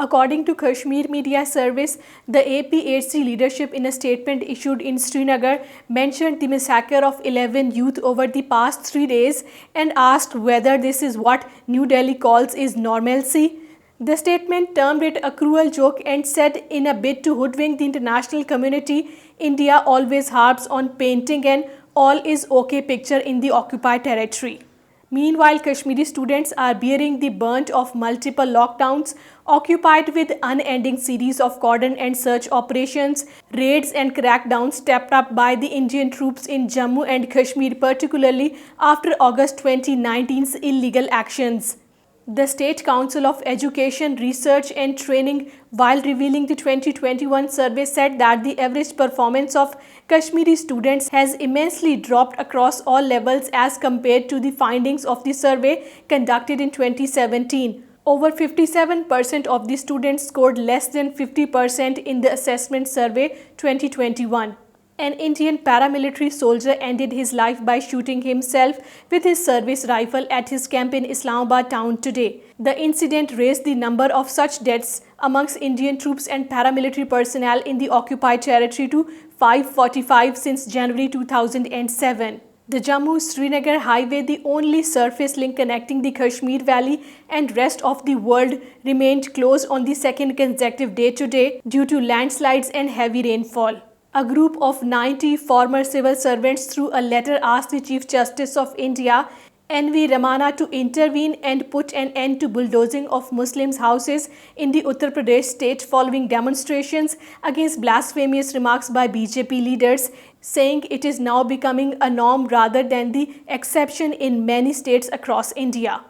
According to Kashmir Media Service, the APHC leadership in a statement issued in Srinagar mentioned the massacre of 11 youth over the past 3 days and asked whether this is what New Delhi calls is normalcy. The statement termed it a cruel joke and said in a bid to hoodwink the international community, India always harps on painting an all is okay picture in the occupied territory. Meanwhile, Kashmiri students are bearing the brunt of multiple lockdowns, occupied with unending series of cordon and search operations, raids and crackdowns stepped up by the Indian troops in Jammu and Kashmir, particularly after August 2019's illegal actions. The State Council of Education, Research and Training, while revealing the 2021 survey, said that the average performance of Kashmiri students has immensely dropped across all levels as compared to the findings of the survey conducted in 2017. Over 57% of the students scored less than 50% in the assessment survey 2021. An Indian paramilitary soldier ended his life by shooting himself with his service rifle at his camp in Islamabad town today. The incident raised the number of such deaths amongst Indian troops and paramilitary personnel in the occupied territory to 545 since January 2007. The Jammu-Srinagar highway, the only surface link connecting the Kashmir Valley and rest of the world, remained closed on the second consecutive day today due to landslides and heavy rainfall. A group of 90 former civil servants through a letter asked the Chief Justice of India, N.V. Ramana, to intervene and put an end to bulldozing of Muslims' houses in the Uttar Pradesh state following demonstrations against blasphemous remarks by BJP leaders, saying it is now becoming a norm rather than the exception in many states across India.